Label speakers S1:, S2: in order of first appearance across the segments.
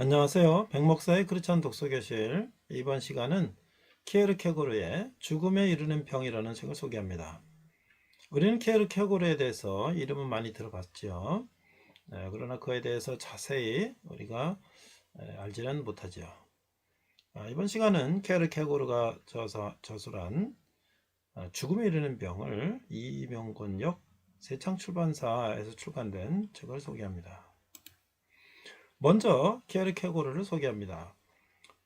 S1: 안녕하세요. 백목사의 크리스찬 독서교실. 이번 시간은 키에르케고르의 죽음에 이르는 병이라는 책을 소개합니다. 우리는 키에르케고르에 대해서 이름은 많이 들어봤죠. 그러나 그에 대해서 자세히 우리가 알지는 못하죠. 이번 시간은 키에르케고르가 저술한 죽음에 이르는 병을 이명곤역 새창출판사에서 출간된 책을 소개합니다. 먼저 키에르케고르를 소개합니다.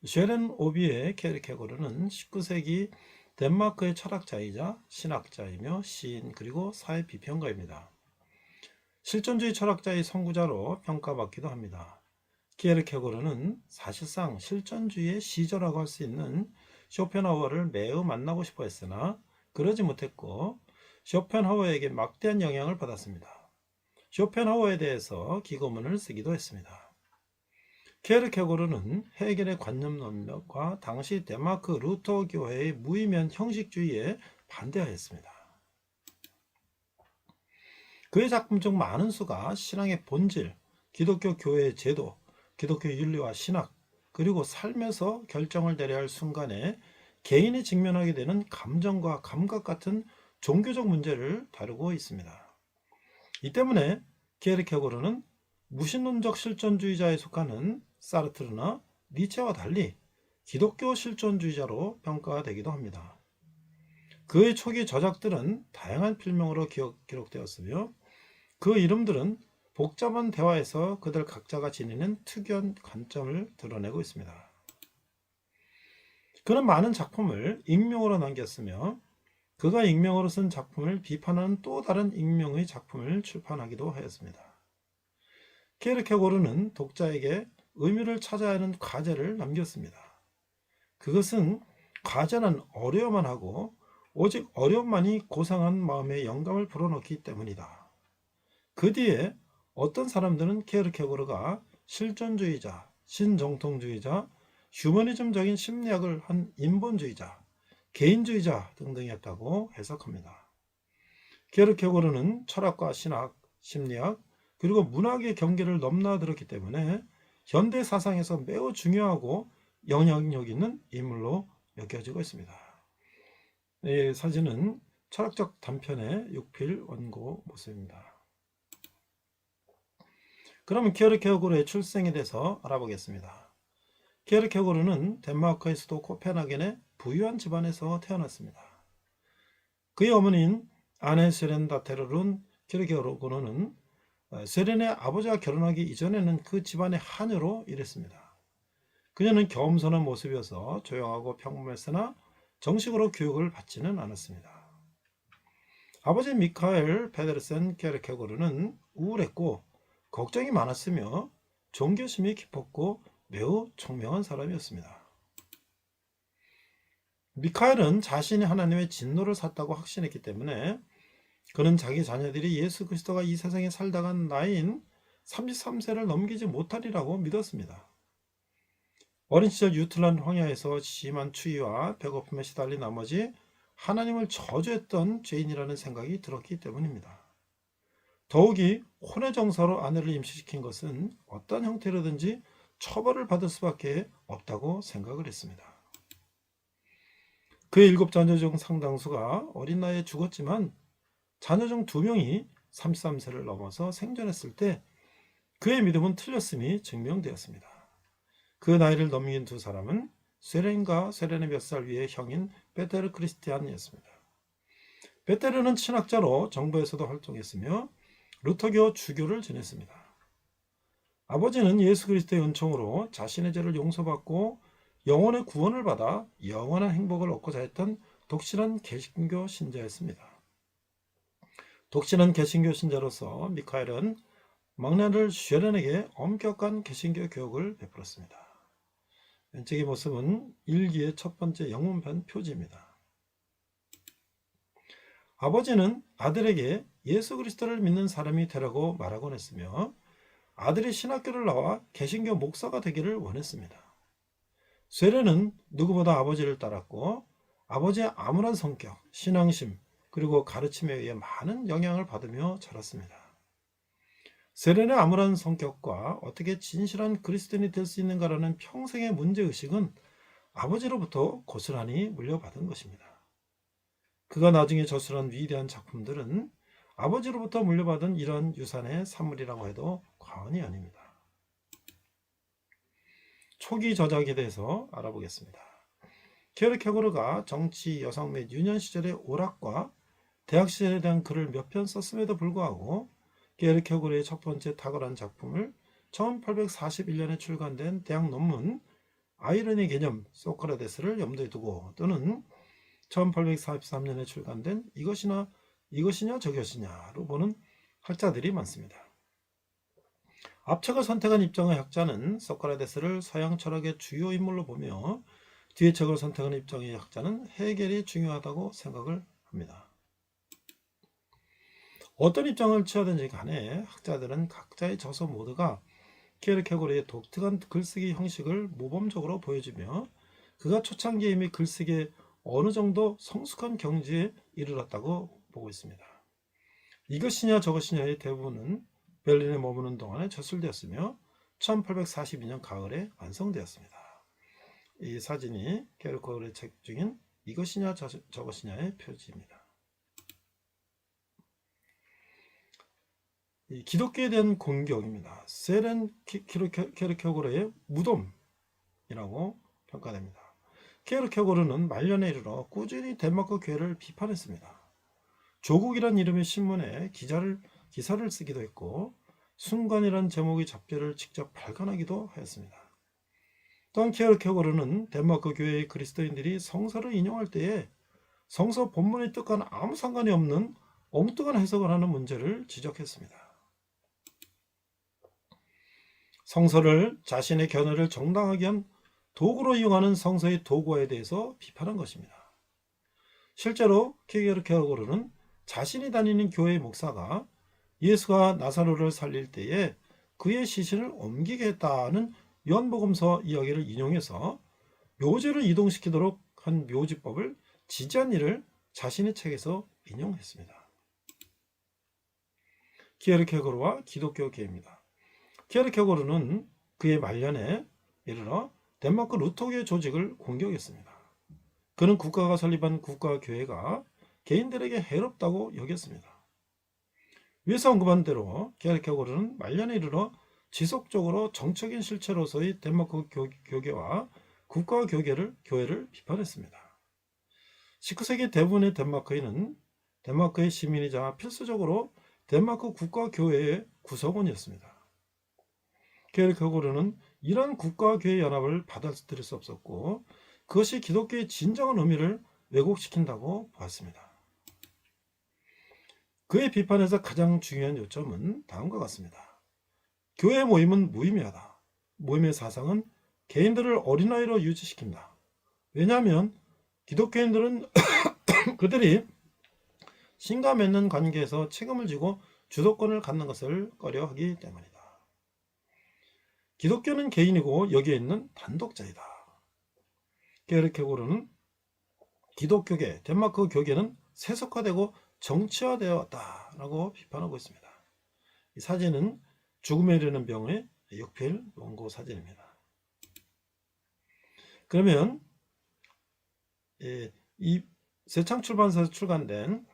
S1: 쉐렌 오비의 키에르케고르는 19세기 덴마크의 철학자이자 신학자이며 시인 그리고 사회 비평가입니다. 실존주의 철학자의 선구자로 평가받기도 합니다. 키에르케고르는 사실상 실존주의의 시조라고 할 수 있는 쇼펜하우어를 매우 만나고 싶어 했으나 그러지 못했고 쇼펜하우어에게 막대한 영향을 받았습니다. 쇼펜하우어에 대해서 기고문을 쓰기도 했습니다. 키에르케고르는 헤겔의 관념론과 당시 덴마크 루터 교회의 무의미한 형식주의에 반대하였습니다. 그의 작품 중 많은 수가 신앙의 본질, 기독교 교회의 제도, 기독교 윤리와 신학, 그리고 삶에서 결정을 내려야 할 순간에 개인이 직면하게 되는 감정과 감각 같은 종교적 문제를 다루고 있습니다. 이 때문에 키에르케고르는 무신론적 실존주의자에 속하는 사르트르나 니체와 달리 기독교 실존주의자로 평가되기도 합니다. 그의 초기 저작들은 다양한 필명으로 기록되었으며 그 이름들은 복잡한 대화에서 그들 각자가 지니는 특이한 관점을 드러내고 있습니다. 그는 많은 작품을 익명으로 남겼으며 그가 익명으로 쓴 작품을 비판하는 또 다른 익명의 작품을 출판하기도 하였습니다. 키에르케고르는 독자에게 의미를 찾아야 하는 과제를 남겼습니다. 그것은 과제는 어려야만 하고 오직 어려움만이 고상한 마음에 영감을 불어넣기 때문이다. 그 뒤에 어떤 사람들은 키에르케고르가 실존주의자, 신정통주의자, 휴머니즘적인 심리학을 한 인본주의자, 개인주의자 등등이었다고 해석합니다. 키에르케고르는 철학과 신학, 심리학, 그리고 문학의 경계를 넘나들었기 때문에 현대 사상에서 매우 중요하고 영향력 있는 인물로 여겨지고 있습니다. 이 사진은 철학적 단편의 6필 원고 모습입니다. 그러면 키에르케고르의 출생에 대해서 알아보겠습니다. 키에르케고르는 덴마크의 수도 코펜하겐의 부유한 집안에서 태어났습니다. 그의 어머니인 아네 스렌다테르룬 키에르케고르는 세렌의 아버지와 결혼하기 이전에는 그 집안의 하녀로 일했습니다. 그녀는 겸손한 모습이어서 조용하고 평범했으나 정식으로 교육을 받지는 않았습니다. 아버지 미카엘 페데르센 키에르케고르는 우울했고 걱정이 많았으며 종교심이 깊었고 매우 총명한 사람이었습니다. 미카엘은 자신이 하나님의 진노를 샀다고 확신했기 때문에 그는 자기 자녀들이 예수 그리스도가 이 세상에 살다간 나이인 33세를 넘기지 못하리라고 믿었습니다. 어린 시절 유틀란 황야에서 심한 추위와 배고픔에 시달린 나머지 하나님을 저주했던 죄인이라는 생각이 들었기 때문입니다. 더욱이 혼의 정사로 아내를 임신시킨 것은 어떤 형태로든지 처벌을 받을 수밖에 없다고 생각을 했습니다. 그의 7자녀 중 상당수가 어린 나이에 죽었지만 자녀 중 2명이 33세를 넘어서 생존했을 때 그의 믿음은 틀렸음이 증명되었습니다. 그 나이를 넘긴 두 사람은 세렌과 세렌의 몇 살 위의 형인 베테르 크리스티안이었습니다. 베테르는 신학자로 정부에서도 활동했으며 루터교 주교를 지냈습니다. 아버지는 예수 그리스도의 은총으로 자신의 죄를 용서받고 영혼의 구원을 받아 영원한 행복을 얻고자 했던 독실한 개신교 신자였습니다. 독실한 개신교 신자로서 미카엘은 막내아들 쉐렌에게 엄격한 개신교 교육을 베풀었습니다. 왼쪽의 모습은 일기의 첫 번째 영문판 표지입니다. 아버지는 아들에게 예수 그리스도를 믿는 사람이 되라고 말하곤 했으며 아들이 신학교를 나와 개신교 목사가 되기를 원했습니다. 쉐렌은 누구보다 아버지를 따랐고 아버지의 암울한 성격, 신앙심, 그리고 가르침에 의해 많은 영향을 받으며 자랐습니다. 세련의 암울한 성격과 어떻게 진실한 그리스도인이 될 수 있는가라는 평생의 문제의식은 아버지로부터 고스란히 물려받은 것입니다. 그가 나중에 저술한 위대한 작품들은 아버지로부터 물려받은 이런 유산의 산물이라고 해도 과언이 아닙니다. 초기 저작에 대해서 알아보겠습니다. 케르케고르가 정치, 여성 및 유년 시절의 오락과 대학 시절에 대한 글을 몇 편 썼음에도 불구하고 케르케고르의 첫 번째 탁월한 작품을 1841년에 출간된 대학 논문 아이러니 개념 소크라테스를 염두에 두고 또는 1843년에 출간된 이것이냐 저것이냐로 보는 학자들이 많습니다. 앞책을 선택한 입장의 학자는 소크라테스를 서양 철학의 주요 인물로 보며 뒤의 책을 선택한 입장의 학자는 헤겔이 중요하다고 생각을 합니다. 어떤 입장을 취하든지 간에 학자들은 각자의 저서 모두가 케르케고르의 독특한 글쓰기 형식을 모범적으로 보여주며 그가 초창기에 이미 글쓰기에 어느 정도 성숙한 경지에 이르렀다고 보고 있습니다. 이것이냐 저것이냐의 대부분은 베를린에 머무는 동안에 저술되었으며 1842년 가을에 완성되었습니다. 이 사진이 케르케고르의 책 중인 이것이냐 저것이냐의 표지입니다. 이 기독교에 대한 공격입니다. 세렌 케르케고르의 무덤이라고 평가됩니다. 케르케고르는 말년에 이르러 꾸준히 덴마크 교회를 비판했습니다. 조국이란 이름의 신문에 기사를 쓰기도 했고 순간이란 제목의 잡지를 직접 발간하기도 하였습니다. 또한 케르케고르는 덴마크 교회의 그리스도인들이 성서를 인용할 때에 성서 본문의 뜻과는 아무 상관이 없는 엉뚱한 해석을 하는 문제를 지적했습니다. 성서를 자신의 견해를 정당하게 한 도구로 이용하는 성서의 도구화에 대해서 비판한 것입니다. 실제로 케르케고르는 자신이 다니는 교회의 목사가 예수가 나사로를 살릴 때에 그의 시신을 옮기게 했다는 요한복음서 이야기를 인용해서 묘지를 이동시키도록 한 묘지법을 지지한 일을 자신의 책에서 인용했습니다. 케르케고르와 기독교계입니다. 케르케고르는 그의 말년에 이르러 덴마크 루터교회 조직을 공격했습니다. 그는 국가가 설립한 국가교회가 개인들에게 해롭다고 여겼습니다. 위에서 언급한 대로 케르케고르는 말년에 이르러 지속적으로 정적인 실체로서의 덴마크 교계와 국가교회를 비판했습니다. 19세기 대부분의 덴마크인은 덴마크의 시민이자 필수적으로 덴마크 국가교회의 구성원이었습니다. 케르케고르는 이러한 국가교회 연합을 받아들일 수 없었고 그것이 기독교의 진정한 의미를 왜곡시킨다고 보았습니다. 그의 비판에서 가장 중요한 요점은 다음과 같습니다. 교회 모임은 무의미하다. 모임의 사상은 개인들을 어린아이로 유지시킨다. 왜냐하면 기독교인들은 그들이 신과 맺는 관계에서 책임을 지고 주도권을 갖는 것을 꺼려하기 때문이다. 기독교는 개인이고 여기에 있는 단독자이다. 케르케고르는 기독교계, 덴마크 교계는 세속화되고 정치화되었다라고 비판하고 있습니다. 이 사진은 죽음에 이르는 병의 역필 원고 사진입니다. 그러면 이 새창 출판사에서 출간된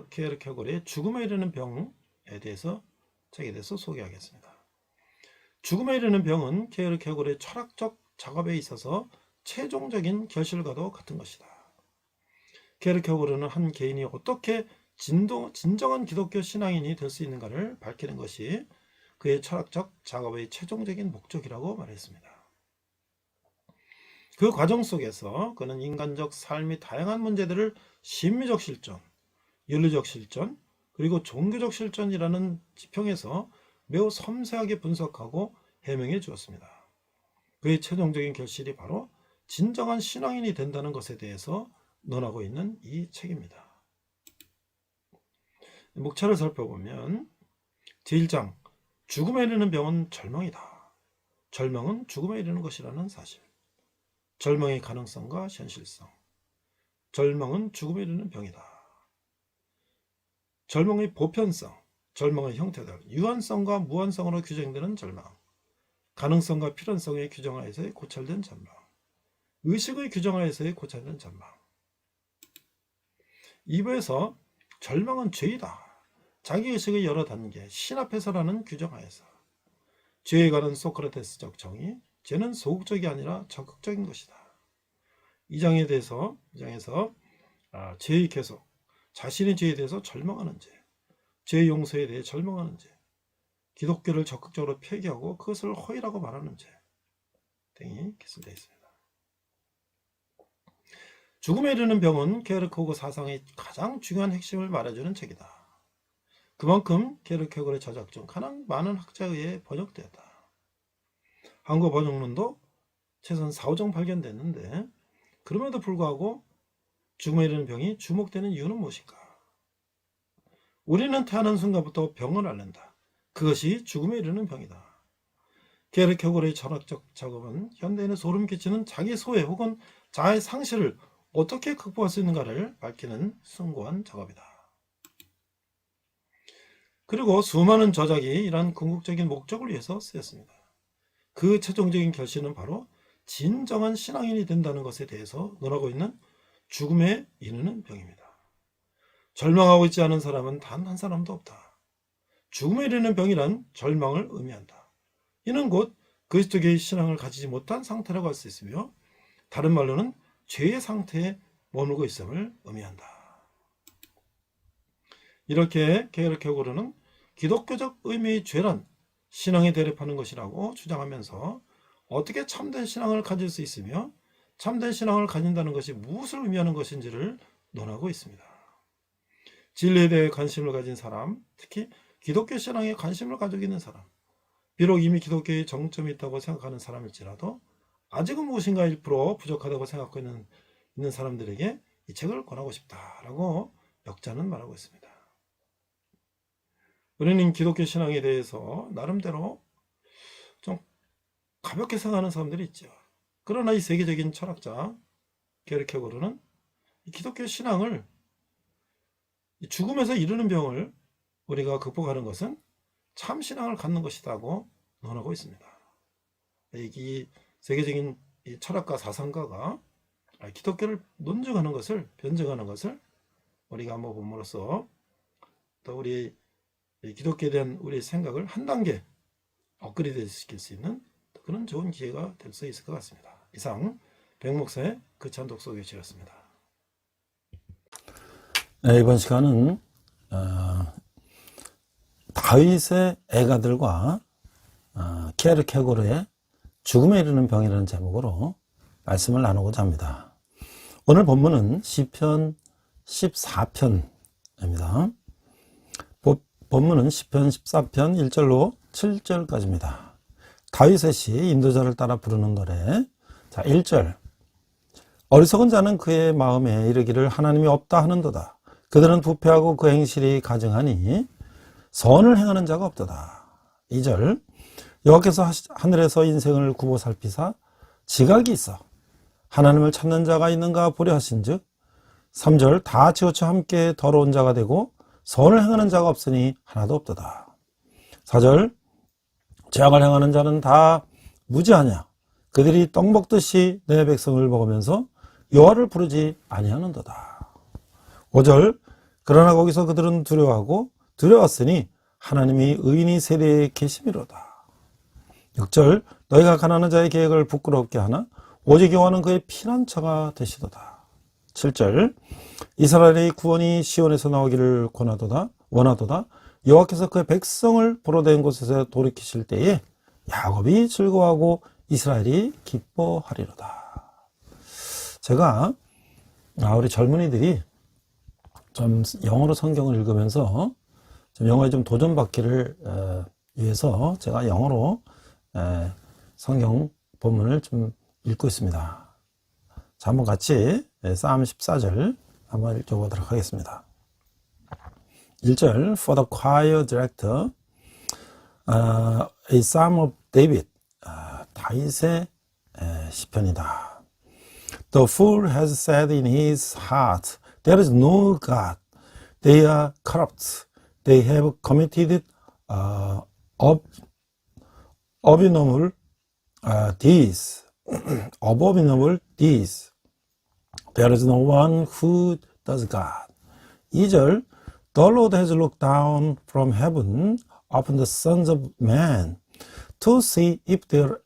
S1: 케르케고르의 죽음에 이르는 병에 대해서 책에 대해서 소개하겠습니다. 죽음에 이르는 병은 케르케고르의 철학적 작업에 있어서 최종적인 결실과도 같은 것이다. 케르케고르는 한 개인이 어떻게 진정한 기독교 신앙인이 될 수 있는가를 밝히는 것이 그의 철학적 작업의 최종적인 목적이라고 말했습니다. 그 과정 속에서 그는 인간적 삶의 다양한 문제들을 심리적 실존, 윤리적 실존, 그리고 종교적 실존이라는 지평에서 매우 섬세하게 분석하고 해명해 주었습니다. 그의 최종적인 결실이 바로 진정한 신앙인이 된다는 것에 대해서 논하고 있는 이 책입니다. 목차를 살펴보면 제1장 죽음에 이르는 병은 절망이다. 절망은 죽음에 이르는 것이라는 사실. 절망의 가능성과 현실성. 절망은 죽음에 이르는 병이다. 절망의 보편성. 절망의 형태들, 유한성과 무한성으로 규정되는 절망, 가능성과 필연성의 규정하에서의 고찰된 절망, 의식의 규정하에서의 고찰된 절망. 2부에서 절망은 죄이다. 자기의식의 여러 단계, 신 앞에서라는 규정하에서 죄에 관한 소크라테스적 정의, 죄는 소극적이 아니라 적극적인 것이다. 2장에서 죄의 계속, 자신의 죄에 대해서 절망하는 죄, 죄의 용서에 대해 절망하는 죄, 기독교를 적극적으로 폐기하고 그것을 허위라고 말하는 죄 등이 기술되어 있습니다. 죽음에 이르는 병은 게르케고르 사상의 가장 중요한 핵심을 말해주는 책이다. 그만큼 게르케고르의 저작 중 가장 많은 학자에 의해 번역되었다. 한국 번역론도 최소한 4~5정 발견됐는데 그럼에도 불구하고 죽음에 이르는 병이 주목되는 이유는 무엇인가? 우리는 태어난 순간부터 병을 앓는다. 그것이 죽음에 이르는 병이다. 게르케고르의 철학적 작업은 현대인의 소름 끼치는 자기 소외 혹은 자아의 상실을 어떻게 극복할 수 있는가를 밝히는 숭고한 작업이다. 그리고 수많은 저작이 이러한 궁극적인 목적을 위해서 쓰였습니다. 그 최종적인 결실은 바로 진정한 신앙인이 된다는 것에 대해서 논하고 있는 죽음에 이르는 병입니다. 절망하고 있지 않은 사람은 단 한 사람도 없다. 죽음에 이르는 병이란 절망을 의미한다. 이는 곧 그리스도교의 신앙을 가지지 못한 상태라고 할 수 있으며 다른 말로는 죄의 상태에 머물고 있음을 의미한다. 이렇게 게르케고르는 기독교적 의미의 죄란 신앙에 대립하는 것이라고 주장하면서 어떻게 참된 신앙을 가질 수 있으며 참된 신앙을 가진다는 것이 무엇을 의미하는 것인지를 논하고 있습니다. 진리에 대해 관심을 가진 사람, 특히 기독교 신앙에 관심을 가지고 있는 사람, 비록 이미 기독교의 정점이 있다고 생각하는 사람일지라도 아직은 무엇인가 1% 부족하다고 생각하고 있는 사람들에게 이 책을 권하고 싶다라고 역자는 말하고 있습니다. 우리는 기독교 신앙에 대해서 나름대로 좀 가볍게 생각하는 사람들이 있죠. 그러나 이 세계적인 철학자 게르케고르는 이 기독교 신앙을 죽음에서 이르는 병을 우리가 극복하는 것은 참 신앙을 갖는 것이라고 논하고 있습니다. 이 세계적인 이 철학가 사상가가 기독교를 논증하는 것을 변증하는 것을 우리가 한번 봄으로써 또 우리 기독교에 대한 우리의 생각을 한 단계 업그레이드 시킬 수 있는 그런 좋은 기회가 될 수 있을 것 같습니다. 이상 백목사의 그찬 독서교실이었습니다.
S2: 네, 이번 시간은 다윗의 애가들과 게르케고르의 죽음에 이르는 병이라는 제목으로 말씀을 나누고자 합니다. 오늘 본문은 시편 14편입니다. 본문은 시편 14편 1절로 7절까지입니다. 다윗의 시 인도자를 따라 부르는 노래. 자, 1절. 어리석은 자는 그의 마음에 이르기를 하나님이 없다 하는도다. 그들은 부패하고 그 행실이 가증하니 선을 행하는 자가 없도다. 2절. 여호와께서 하늘에서 인생을 굽어 살피사 지각이 있어 하나님을 찾는 자가 있는가 보려 하신즉. 3절. 다 치우쳐 함께 더러운 자가 되고 선을 행하는 자가 없으니 하나도 없도다. 4절. 죄악을 행하는 자는 다 무지하냐. 그들이 떡 먹듯이 내 백성을 먹으면서 여호와를 부르지 아니하는도다. 5절. 그러나 거기서 그들은 두려워하고 두려웠으니 하나님이 의인이 세대에 계심이로다. 6절. 너희가 가난한 자의 계획을 부끄럽게 하나 오직 여호와는 그의 피난처가 되시도다. 7절. 이스라엘의 구원이 시온에서 나오기를 원하도다. 여호와께서 그의 백성을 포로된 곳에서 돌이키실 때에 야곱이 즐거워하고 이스라엘이 기뻐하리로다. 제가 우리 젊은이들이 좀 영어로 성경을 읽으면서 좀 영어에 좀 도전받기를 위해서 제가 영어로 성경 본문을 좀 읽고 있습니다. 자, 한번 같이 싸움 14절 한번 읽어보도록 하겠습니다. 1절. For the choir director, a psalm of David. 다윗의 시편이다. The fool has said in his heart, there is no God. They are corrupt. they have committed abominable deeds. abominable deeds. There is no one who does God. 2절 The Lord has looked down from heaven upon the sons of man to see if there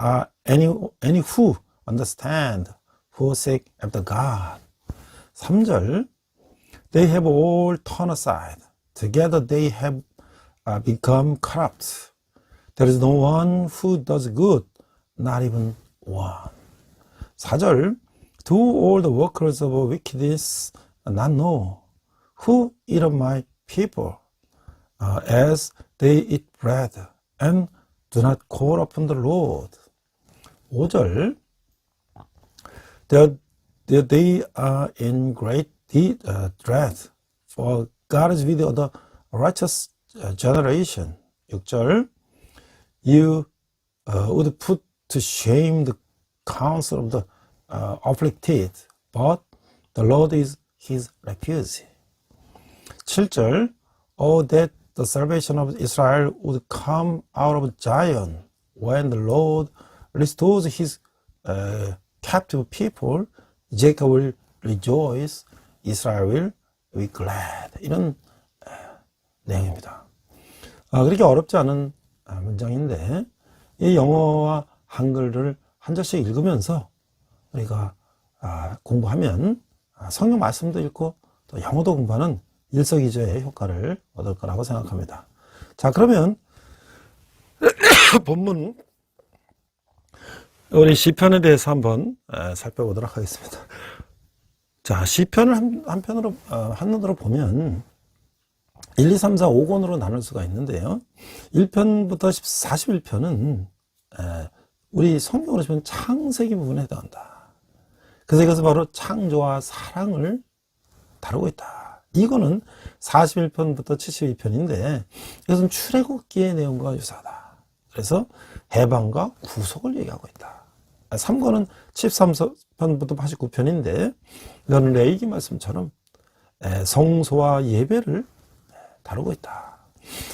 S2: are any who understand, who seek after God. 3절 They have all turned aside. Together they have become corrupt. There is no one who does good, not even one. 4절 Do all the workers of wickedness not know, who eat of my people, as they eat bread, and do not call upon the Lord. 5절 They are in great dread, for God is with the righteous generation. 6절 You would put to shame the counsel of the afflicted, but the Lord is his refuge. 7절 Oh, that the salvation of Israel would come out of Zion. When the Lord restores his captive people, Jacob will rejoice, Israel will be glad. 이런 내용입니다. 그렇게 어렵지 않은 문장인데 이 영어와 한글을 한 절씩 읽으면서 우리가 공부하면 성경 말씀도 읽고 또 영어도 공부하는 일석이조의 효과를 얻을 거라고 생각합니다. 자, 그러면 본문 우리 시편에 대해서 한번 살펴보도록 하겠습니다. 자, 시편을 한눈으로 보면 1, 2, 3, 4, 5권으로 나눌 수가 있는데요. 1편부터 41편은 우리 성경으로 보면 창세기 부분에 해당한다. 그래서 이것은 바로 창조와 사랑을 다루고 있다. 이거는 41편부터 72편인데 이것은 출애굽기의 내용과 유사하다. 그래서 해방과 구속을 얘기하고 있다. 3권은 73편부터 89편인데 이거는 레위기 말씀처럼 성소와 예배를 다루고 있다.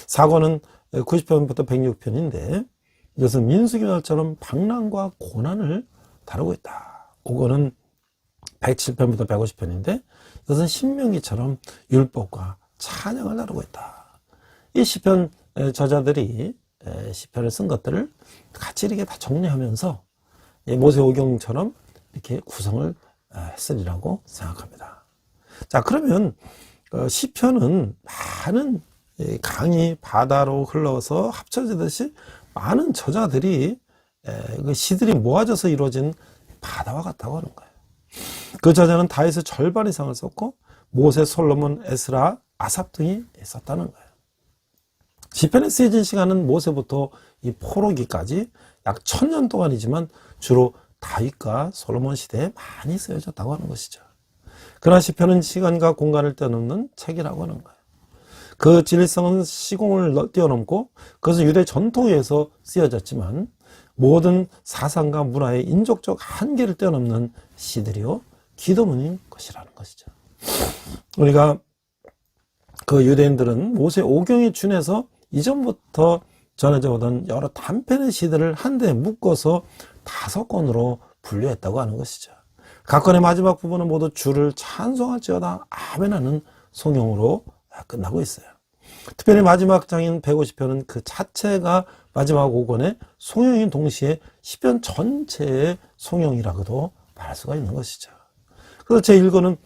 S2: 4권은 90편부터 106편인데 이것은 민수기 말처럼 방랑과 고난을 다루고 있다. 5권은 107편부터 150편인데 이것은 신명기처럼 율법과 찬양을 다루고 있다. 이 시편 저자들이 시편을 쓴 것들을 같이 이렇게 다 정리하면서 모세오경처럼 이렇게 구성을 했으리라고 생각합니다. 자, 그러면 시편은 많은 강이 바다로 흘러서 합쳐지듯이 많은 저자들이 그 시들이 모아져서 이루어진 바다와 같다고 하는 거예요. 그 저자는 다윗의 절반 이상을 썼고 모세, 솔로몬, 에스라, 아삽 등이 썼다는 거예요. 시편에 쓰여진 시간은 모세부터 이 포로기까지 약 1000년 동안이지만 주로 다윗과 솔로몬 시대에 많이 쓰여졌다고 하는 것이죠. 그러나 시편은 시간과 공간을 뛰어넘는 책이라고 하는 거예요. 그 진리성은 시공을 뛰어넘고 그것은 유대 전통에 의해서 쓰여졌지만 모든 사상과 문화의 인족적 한계를 뛰어넘는 시들이요 기도문인 것이라는 것이죠. 우리가 그 유대인들은 모세 오경에 준해서 이전부터 전해져 오던 여러 단편의 시들을 한데 묶어서 5권으로 분류했다고 하는 것이죠. 각 권의 마지막 부분은 모두 주를 찬송할지어다 아멘하는 송영으로 끝나고 있어요. 특별히 마지막 장인 150편은 그 자체가 마지막 5권의 송영인 동시에 시편 전체의 송영이라고도 말할 수가 있는 것이죠. 그래서 제1권은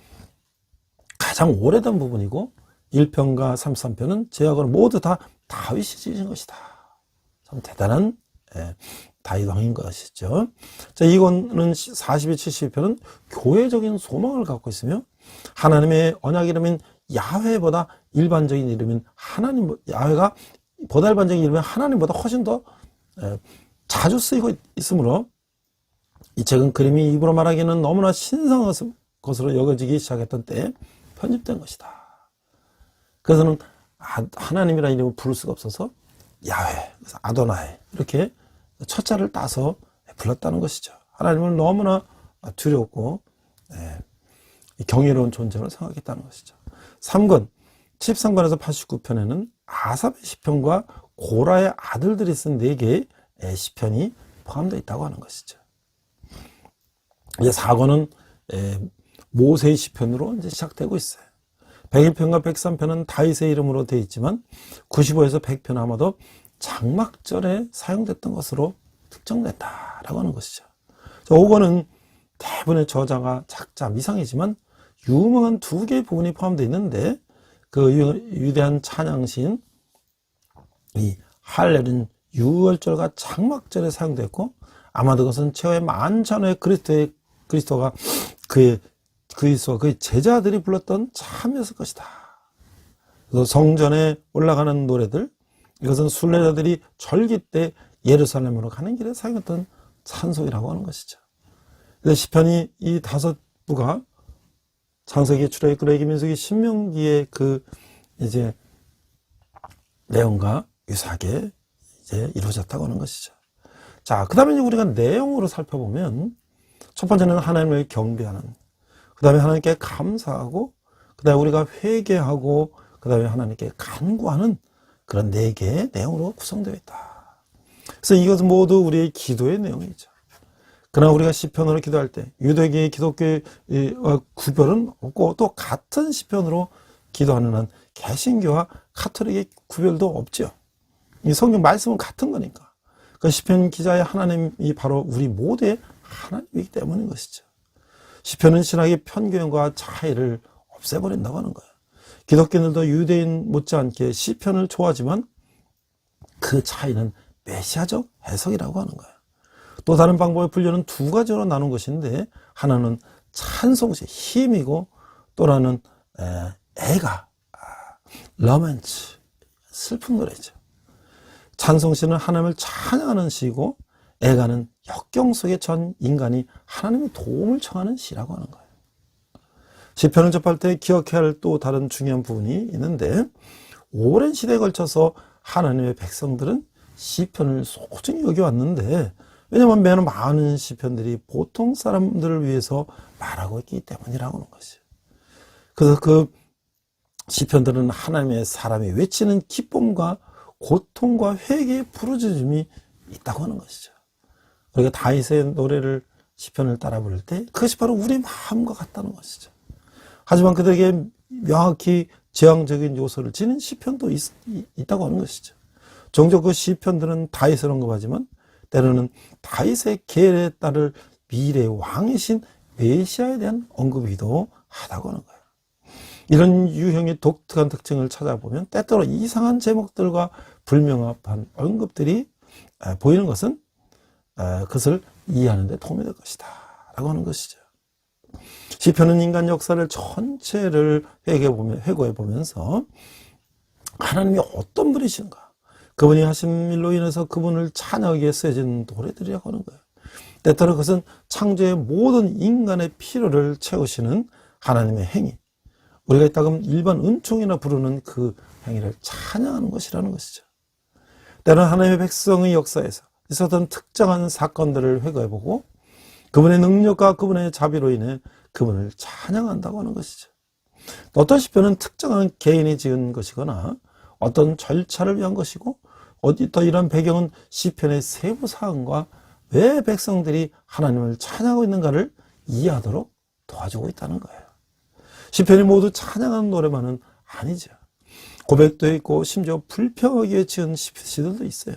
S2: 가장 오래된 부분이고 1편과 33편은 제약은 모두 다 다윗이 지은 것이다. 참 대단한 다윗 왕인 것이죠. 자, 2권은 42, 72편은 교회적인 소망을 갖고 있으며 하나님의 언약 이름인 야훼보다 일반적인 이름인 하나님, 야훼가 보다 일반적인 이름인 하나님보다 훨씬 더 자주 쓰이고 있으므로 이 책은 그림이 입으로 말하기는 너무나 신성한 것으로 여겨지기 시작했던 때에 편집된 것이다. 그래서는 하나님이라는 이름을 부를 수가 없어서 야훼, 그래서 아도나이 이렇게 첫자를 따서 불렀다는 것이죠. 하나님을 너무나 두렵고 경이로운 존재로 생각했다는 것이죠. 3권 73편에서 89편에는 아삽의 시편과 고라의 아들들이 쓴 4개의 시편이 포함되어 있다고 하는 것이죠. 이제 4권은 모세의 시편으로 이제 시작되고 있어요. 101편과 103편은 다윗의 이름으로 되어 있지만 95에서 100편 아마도 장막절에 사용됐던 것으로 특정됐다라고 하는 것이죠. 5권은 대부분의 저자가 작자 미상이지만 유명한 2개의 부분이 포함되어 있는데 그 위대한 찬양시인 이 할렐은 유월절과 장막절에 사용됐고 아마도 그것은 최후의 만찬후에 그리스도가 그의 제자들이 불렀던 참이었을 것이다. 그래서 성전에 올라가는 노래들, 이것은 순례자들이 절기 때 예루살렘으로 가는 길에 사용했던 찬송이라고 하는 것이죠. 그래서 시편이 이 5부가 창세기, 출애굽기, 레위기, 민수기, 신명기의 그 이제 내용과 유사하게 이제 이루어졌다고 하는 것이죠. 자, 그 다음에 우리가 내용으로 살펴보면 첫 번째는 하나님을 경배하는, 그 다음에 하나님께 감사하고, 그 다음에 우리가 회개하고, 그 다음에 하나님께 간구하는 그런 4개의 내용으로 구성되어 있다. 그래서 이것은 모두 우리의 기도의 내용이죠. 그러나 우리가 시편으로 기도할 때 유대교의 기독교의 구별은 없고 또 같은 시편으로 기도하는 한 개신교와 가톨릭의 구별도 없죠. 이 성경 말씀은 같은 거니까. 그 시편 기자의 하나님이 바로 우리 모두의 하나님이기 때문인 것이죠. 시편은 신학의 편견과 차이를 없애버린다고 하는 거예요. 기독교인들도 유대인 못지않게 시편을 좋아하지만 그 차이는 메시아적 해석이라고 하는 거예요. 또 다른 방법의 분류는 2가지로 나눈 것인데 하나는 찬송시, 힘이고 또 하나는 애가, 러멘츠, 슬픈 노래죠. 찬송시는 하나님을 찬양하는 시고 애가는 역경 속에 처한 인간이 하나님의 도움을 청하는 시라고 하는 거예요. 시편을 접할 때 기억해야 할 또 다른 중요한 부분이 있는데 오랜 시대에 걸쳐서 하나님의 백성들은 시편을 소중히 여겨왔는데 왜냐하면 매우 많은 시편들이 보통 사람들을 위해서 말하고 있기 때문이라고 하는 것이에요. 그래서 그 시편들은 하나님의 사람이 외치는 기쁨과 고통과 회개의 부르짖음이 있다고 하는 것이죠. 우리가 다윗의 노래를 시편을 따라 부를 때 그것이 바로 우리 마음과 같다는 것이죠. 하지만 그들에게 명확히 재앙적인 요소를 지닌 시편도 있다고 하는 것이죠. 종종 그 시편들은 다윗을 언급하지만 때로는 다윗의 계례에 따를 미래의 왕이신 메시아에 대한 언급이기도 하다고 하는 거예요. 이런 유형의 독특한 특징을 찾아보면 때때로 이상한 제목들과 불명확한 언급들이 보이는 것은 그것을 이해하는 데 도움이 될 것이다 라고 하는 것이죠. 시편은 인간 역사를 전체를 회고해 보면서 하나님이 어떤 분이신가, 그분이 하신 일로 인해서 그분을 찬양하기 위해 쓰여진 노래들이라고 하는 거예요. 때때로 그것은 창조의 모든 인간의 필요를 채우시는 하나님의 행위, 우리가 이따금 일반 은총이나 부르는 그 행위를 찬양하는 것이라는 것이죠. 때로는 하나님의 백성의 역사에서 있었던 특정한 사건들을 회고해보고 그분의 능력과 그분의 자비로 인해 그분을 찬양한다고 하는 것이죠. 어떤 시편은 특정한 개인이 지은 것이거나 어떤 절차를 위한 것이고 또 이런 배경은 시편의 세부 사항과 왜 백성들이 하나님을 찬양하고 있는가를 이해하도록 도와주고 있다는 거예요. 시편이 모두 찬양하는 노래만은 아니죠. 고백도 있고 심지어 불평하기 위해 지은 시들도 있어요.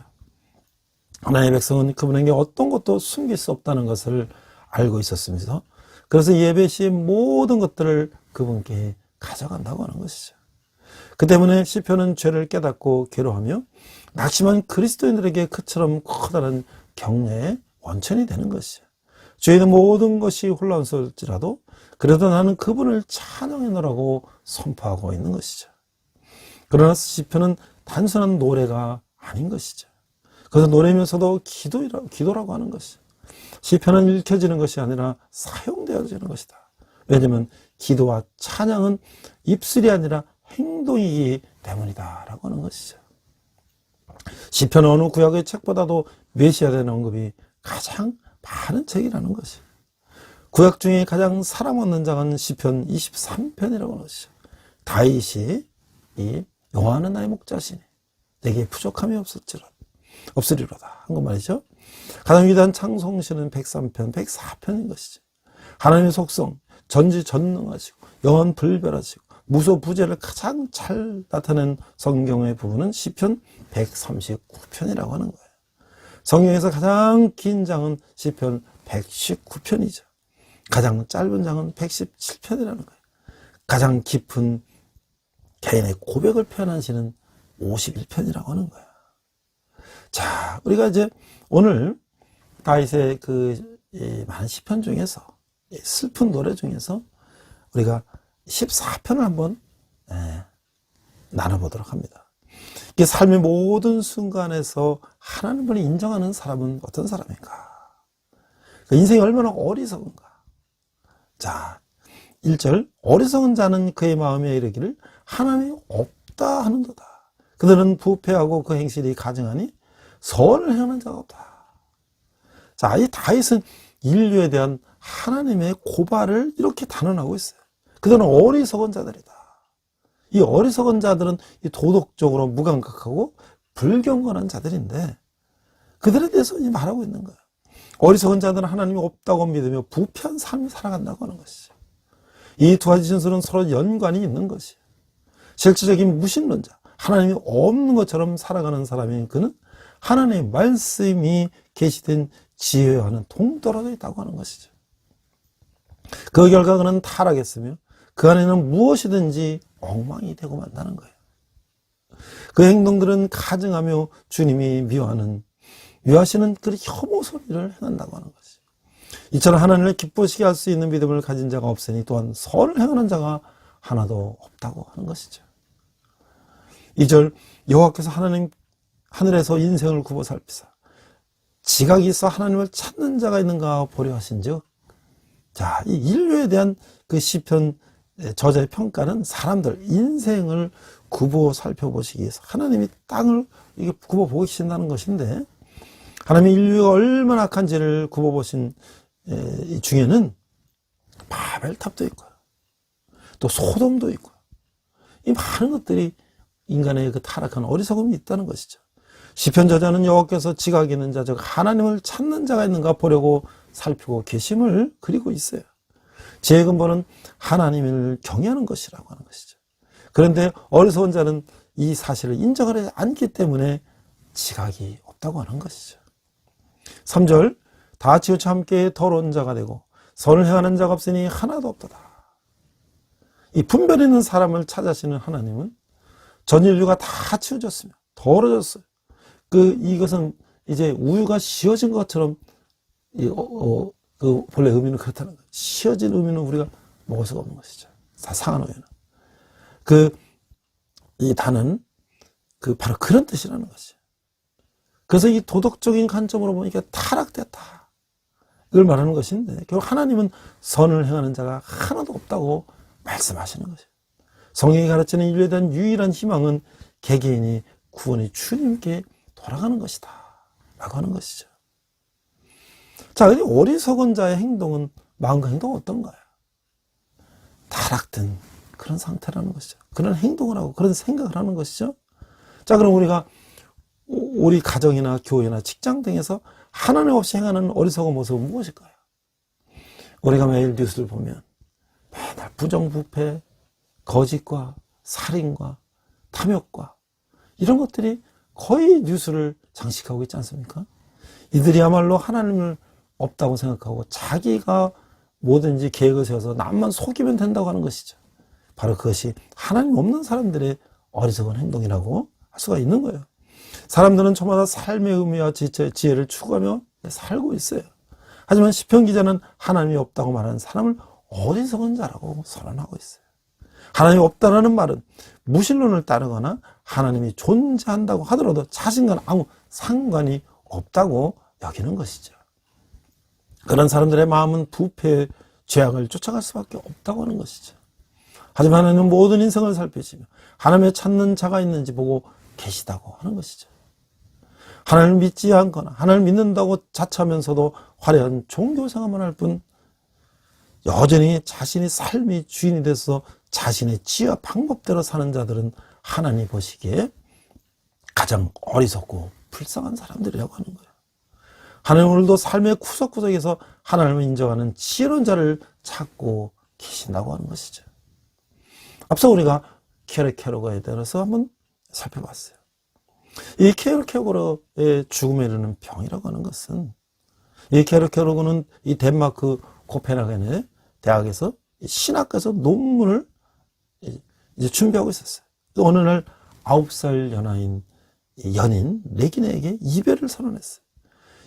S2: 하나님의 백성은 그분에게 어떤 것도 숨길 수 없다는 것을 알고 있었으면서 그래서 예배 시의 모든 것들을 그분께 가져간다고 하는 것이죠. 그 때문에 시편은 죄를 깨닫고 괴로워하며 낙심한 그리스도인들에게 그처럼 커다란 격려의 원천이 되는 것이죠. 죄인의 모든 것이 혼란스러울지라도 그래도 나는 그분을 찬양하노라고 선포하고 있는 것이죠. 그러나 시편은 단순한 노래가 아닌 것이죠. 그래서 노래면서도 기도라고 하는 것이죠. 시편은 읽혀지는 것이 아니라 사용되어지는 것이다. 왜냐하면 기도와 찬양은 입술이 아니라 행동이기 때문이다 라고 하는 것이죠. 시편은 어느 구약의 책보다도 메시아에 대한 언급이 가장 많은 책이라는 것이죠. 구약 중에 가장 사랑 얻는 장은 시편 23편이라고 하는 것이죠. 다윗이 이 여호와는 나의 목자시니 내게 부족함이 없으리로다 한 것 말이죠. 가장 위대한 찬송시는 103편, 104편인 것이죠. 하나님의 속성, 전지전능하시고 영원불별하시고 무소부재를 가장 잘 나타낸 성경의 부분은 시편 139편이라고 하는 거예요. 성경에서 가장 긴 장은 시편 119편이죠. 가장 짧은 장은 117편이라는 거예요. 가장 깊은 개인의 고백을 표현한 시는 51편이라고 하는 거예요. 자, 우리가 이제 오늘 다윗의 그 많은 시편 중에서 슬픈 노래 중에서 우리가 14편을 한번 나눠보도록 합니다. 이게 삶의 모든 순간에서 하나님을 인정하는 사람은 어떤 사람인가? 그 인생이 얼마나 어리석은가? 자, 1절 어리석은 자는 그의 마음에 이르기를 하나님이 없다 하는도다. 그들은 부패하고 그 행실이 가증하니 선을 행하는 자가 없다. 자, 이 다윗은 인류에 대한 하나님의 고발을 이렇게 단언하고 있어요. 그들은 어리석은 자들이다. 이 어리석은 자들은 이 도덕적으로 무감각하고 불경건한 자들인데 그들에 대해서 말하고 있는 거예요. 어리석은 자들은 하나님이 없다고 믿으며 부패한 삶을 살아간다고 하는 것이죠. 이 두 가지 진술은 서로 연관이 있는 것이에요. 실질적인 무신론자, 하나님이 없는 것처럼 살아가는 사람이 그는 하나님의 말씀이 계시된 지혜와는 동떨어져 있다고 하는 것이죠. 그 결과 그는 타락했으며 그 안에는 무엇이든지 엉망이 되고 만다는 거예요. 그 행동들은 가증하며 주님이 미워하시는 그 혐오 소리를 행한다고 하는 것이죠. 이처럼 하나님을 기쁘시게 할 수 있는 믿음을 가진 자가 없으니 또한 선을 행하는 자가 하나도 없다고 하는 것이죠. 2절 여호와께서 하늘에서 인생을 굽어 살피사 지각이 있어 하나님을 찾는 자가 있는가 보려 하신즉, 자, 이 인류에 대한 그 시편 저자의 평가는 사람들 인생을 굽어 살펴보시기 위해서 하나님이 땅을 이게 굽어 보고 계신다는 것인데, 하나님이 인류가 얼마나 악한지를 굽어 보신 중에는 바벨탑도 있고요, 또 소돔도 있고요, 이 많은 것들이 인간의 그 타락한 어리석음이 있다는 것이죠. 시편 저자는 여호와께서 지각이 있는 자, 즉 하나님을 찾는 자가 있는가 보려고 살피고 계심을 그리고 있어요. 지혜의 근본은 하나님을 경외하는 것이라고 하는 것이죠. 그런데 어리석은 자는 이 사실을 인정하지 않기 때문에 지각이 없다고 하는 것이죠. 3절 다 치우쳐 함께 더러운 자가 되고 선을 행하는 자가 없으니 하나도 없도다. 이 분별 있는 사람을 찾으시는 하나님은 전 인류가 다 치우졌으며 더러졌어요. 이것은 이제 우유가 씌어진 것처럼 본래 의미는 그렇다는 거예요. 씌어진 의미는 우리가 먹을 수가 없는 것이죠. 상한 우유는. 이 단은 바로 그런 뜻이라는 것이죠. 그래서 이 도덕적인 관점으로 보니까 타락됐다, 이걸 말하는 것인데, 결국 하나님은 선을 행하는 자가 하나도 없다고 말씀하시는 것이에요. 성경이 가르치는 인류에 대한 유일한 희망은 개개인이 구원의 주님께 돌아가는 것이다 라고 하는 것이죠. 자, 어리석은 자의 행동은, 마음과 행동은 어떤가요? 타락된 그런 상태라는 것이죠. 그런 행동을 하고 그런 생각을 하는 것이죠. 자, 그럼 우리 가정이나 교회나 직장 등에서 하나님 없이 행하는 어리석은 모습은 무엇일까요? 우리가 매일 뉴스를 보면 맨날 부정부패, 거짓과 살인과 탐욕과 이런 것들이 거의 뉴스를 장식하고 있지 않습니까? 이들이야말로 하나님을 없다고 생각하고 자기가 뭐든지 계획을 세워서 남만 속이면 된다고 하는 것이죠. 바로 그것이 하나님 없는 사람들의 어리석은 행동이라고 할 수가 있는 거예요. 사람들은 저마다 삶의 의미와 지혜를 추구하며 살고 있어요. 하지만 시편 기자는 하나님이 없다고 말하는 사람을 어리석은 자라고 선언하고 있어요. 하나님이 없다라는 말은 무신론을 따르거나 하나님이 존재한다고 하더라도 자신과는 아무 상관이 없다고 여기는 것이죠. 그런 사람들의 마음은 부패, 죄악을 쫓아갈 수밖에 없다고 하는 것이죠. 하지만 하나님은 모든 인생을 살피시며 하나님의 찾는 자가 있는지 보고 계시다고 하는 것이죠. 하나님을 믿지 않거나 하나님을 믿는다고 자처하면서도 화려한 종교생활만 할 뿐 여전히 자신이 삶의 주인이 돼서 자신의 지혜와 방법대로 사는 자들은 하나님 보시기에 가장 어리석고 불쌍한 사람들이라고 하는 거예요. 하나님 오늘도 삶의 구석구석에서 하나님을 인정하는 지혜로운 자를 찾고 계신다고 하는 것이죠. 앞서 우리가 케르케고르에 대해서 한번 살펴봤어요. 이 케르케고르의 죽음에 이르는 병이라고 하는 것은, 이 케르케고르는 이 덴마크 코펜하겐의 대학에서 신학과에서 논문을 이제 준비하고 있었어요. 어느 날 9살 연인 레기네에게 이별을 선언했어요.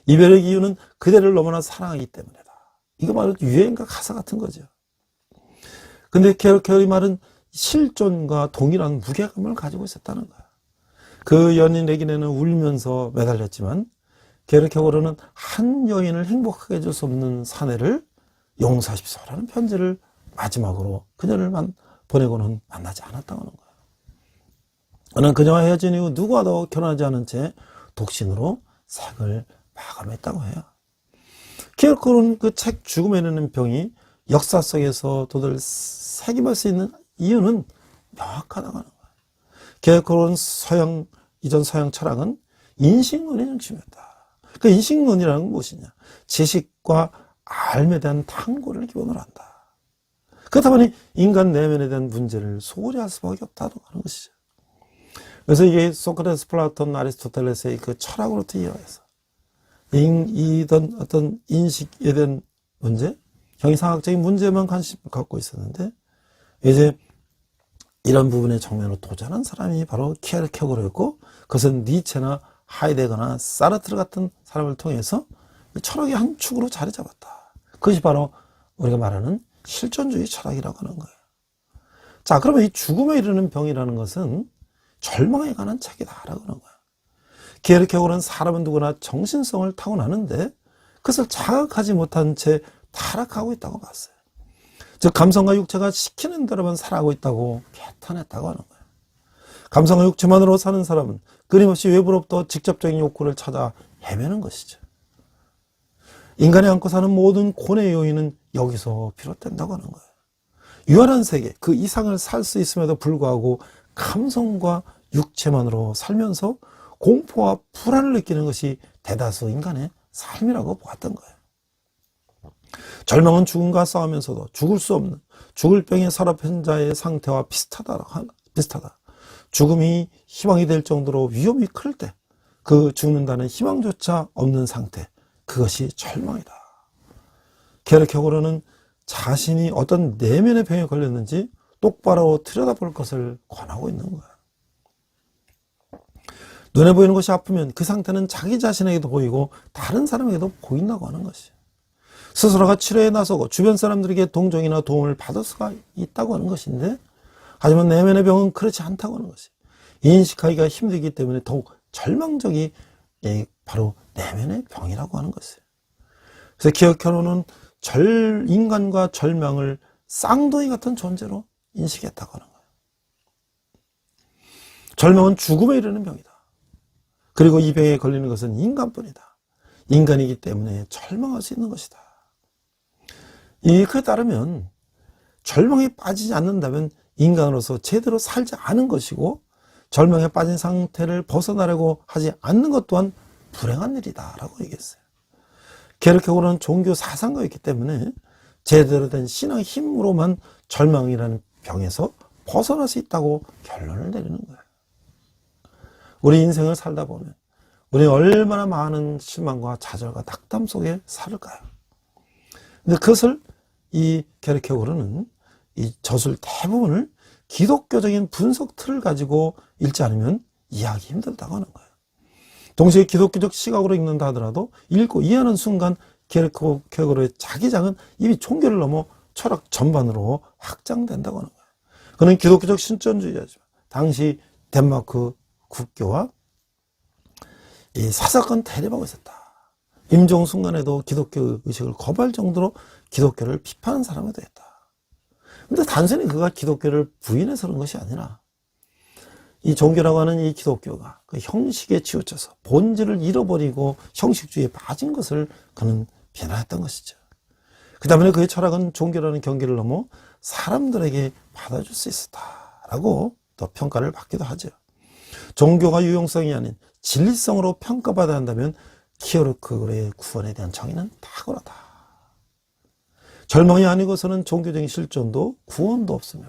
S2: 이별의 이유는 그대를 너무나 사랑하기 때문이다. 이거 말은 유행가 가사 같은 거죠. 근데 케르케고르의 말은 실존과 동일한 무게감을 가지고 있었다는 거야. 그 연인 레기네는 울면서 매달렸지만 케르케고르는 한 여인을 행복하게 해줄 수 없는 사내를 용서하십시오라는 편지를 마지막으로 그녀를 보내고는 만나지 않았다고 하는 거야. 그는 그녀와 헤어진 이후 누구와도 결혼하지 않은 채 독신으로 생을 마감했다고 해요. 케르케고르는 그 책 죽음에 이르는 병이 역사 속에서 도들 새김할 수 있는 이유는 명확하다고 하는 거야. 케르케고르는 이전 서양 철학은 인식론이 중심이었다. 그 인식론이라는 건 무엇이냐? 지식과 알에 대한 탐구를 기본으로 한다. 그렇다 보니 인간 내면에 대한 문제를 소홀히 할 수밖에 없다고 하는 것이죠. 그래서 이게 소크라테스, 플라톤, 아리스토텔레스의 그 철학으로부터 이어서 이던 어떤 인식에 대한 문제, 형이상학적인 문제만 관심을 갖고 있었는데, 이제 이런 부분의 정면으로 도전한 사람이 바로 케르케고르였고, 그것은 니체나 하이데거나 사르트르 같은 사람을 통해서 철학의 한 축으로 자리 잡았다. 그것이 바로 우리가 말하는 실존주의 철학이라고 하는 거예요. 자, 그러면 이 죽음에 이르는 병이라는 것은 절망에 관한 책이다라고 하는 거예요. 케르케고르는 사람은 누구나 정신성을 타고나는데 그것을 자각하지 못한 채 타락하고 있다고 봤어요. 즉 감성과 육체가 시키는 대로만 살아가고 있다고 개탄했다고 하는 거예요. 감성과 육체만으로 사는 사람은 끊임없이 외부로부터 직접적인 욕구를 찾아 헤매는 것이죠. 인간이 안고 사는 모든 고뇌의 요인은 여기서 비롯된다고 하는 거예요. 유한한 세계, 그 이상을 살 수 있음에도 불구하고 감성과 육체만으로 살면서 공포와 불안을 느끼는 것이 대다수 인간의 삶이라고 보았던 거예요. 절망은 죽음과 싸우면서도 죽을 수 없는 죽을 병에 사로잡힌 자의 상태와 비슷하다. 죽음이 희망이 될 정도로 위험이 클 때 그 죽는다는 희망조차 없는 상태, 그것이 절망이다. 케르케고르는 자신이 어떤 내면의 병에 걸렸는지 똑바로 들여다볼 것을 권하고 있는 거야. 눈에 보이는 것이 아프면 그 상태는 자기 자신에게도 보이고 다른 사람에게도 보인다고 하는 것이에요. 스스로가 치료에 나서고 주변 사람들에게 동정이나 도움을 받을 수가 있다고 하는 것인데, 하지만 내면의 병은 그렇지 않다고 하는 것이에요. 인식하기가 힘들기 때문에 더욱 절망적이 바로 내면의 병이라고 하는 것이에요. 그래서 케르케고르는 인간과 절망을 쌍둥이 같은 존재로 인식했다고 하는 거예요. 절망은 죽음에 이르는 병이다. 그리고 이 병에 걸리는 것은 인간뿐이다. 인간이기 때문에 절망할 수 있는 것이다. 그에 따르면 절망에 빠지지 않는다면 인간으로서 제대로 살지 않은 것이고, 절망에 빠진 상태를 벗어나려고 하지 않는 것 또한 불행한 일이다 라고 얘기했어요. 케르케고르는 종교 사상가였기 때문에 제대로 된 신앙의 힘으로만 절망이라는 병에서 벗어날 수 있다고 결론을 내리는 거예요. 우리 인생을 살다 보면 우리 얼마나 많은 실망과 좌절과 낙담 속에 살을까요? 근데 그것을 이 케르케고르는 이 저술 대부분을 기독교적인 분석 틀을 가지고 읽지 않으면 이해하기 힘들다고 하는 거예요. 동시에 기독교적 시각으로 읽는다 하더라도 읽고 이해하는 순간 케르케고르의 자기장은 이미 종교를 넘어 철학 전반으로 확장된다고 하는 거예요. 그는 기독교적 신천주의자지만 당시 덴마크 국교와 이 사사건 대립하고 있었다. 임종 순간에도 기독교 의식을 거부할 정도로 기독교를 비판하는 사람이 됐다. 근데 단순히 그가 기독교를 부인해서 그런 것이 아니라 이 종교라고 하는 이 기독교가 그 형식에 치우쳐서 본질을 잃어버리고 형식주의에 빠진 것을 그는 비난했던 것이죠. 그 다음에 그의 철학은 종교라는 경계를 넘어 사람들에게 받아줄 수 있었다라고 또 평가를 받기도 하죠. 종교가 유용성이 아닌 진리성으로 평가받아야 한다면 키에르케고르의 구원에 대한 정의는 탁월하다. 절망이 아니고서는 종교적인 실존도 구원도 없으며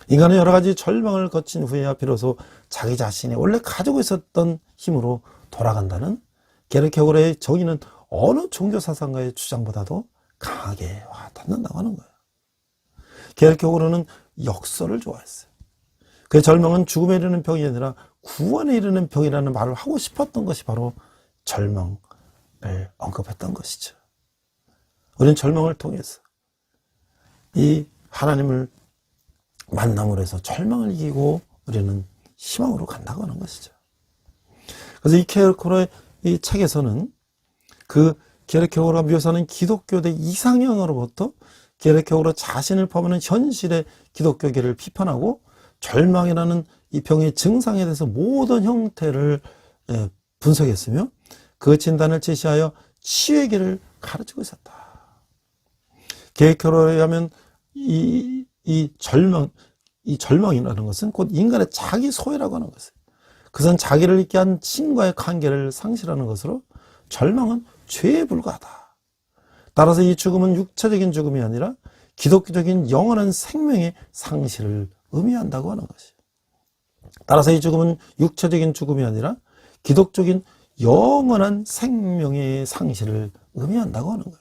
S2: 인간은 여러 가지 절망을 거친 후에야 비로소 자기 자신이 원래 가지고 있었던 힘으로 돌아간다는 키에르케고르의 정의는 어느 종교 사상가의 주장보다도 강하게 와닿는다고 하는 거예요. 키에르케고르는 역설을 좋아했어요. 그의 절망은 죽음에 이르는 병이 아니라 구원에 이르는 병이라는 말을 하고 싶었던 것이 바로 절망을 언급했던 것이죠. 우리는 절망을 통해서 이 하나님을 만남으로 해서 절망을 이기고 우리는 희망으로 간다고 하는 것이죠. 그래서 이 키에르케고르의 이 책에서는 그 키에르케고르가 묘사하는 기독교의 이상형으로부터 키에르케고르 자신을 포함하는 현실의 기독교계를 비판하고 절망이라는 이 병의 증상에 대해서 모든 형태를 분석했으며 그 진단을 제시하여 치유의 길을 가르치고 있었다. 키에르케고르에 의하면 이 절망이라는 것은 곧 인간의 자기 소외라고 하는 것이에요. 그것은 자기를 있게 한 신과의 관계를 상실하는 것으로 절망은 죄에 불과하다. 따라서 이 죽음은 육체적인 죽음이 아니라 기독교적인 영원한 생명의 상실을 의미한다고 하는 것이에요. 따라서 이 죽음은 육체적인 죽음이 아니라 기독적인 영원한 생명의 상실을 의미한다고 하는 거예요.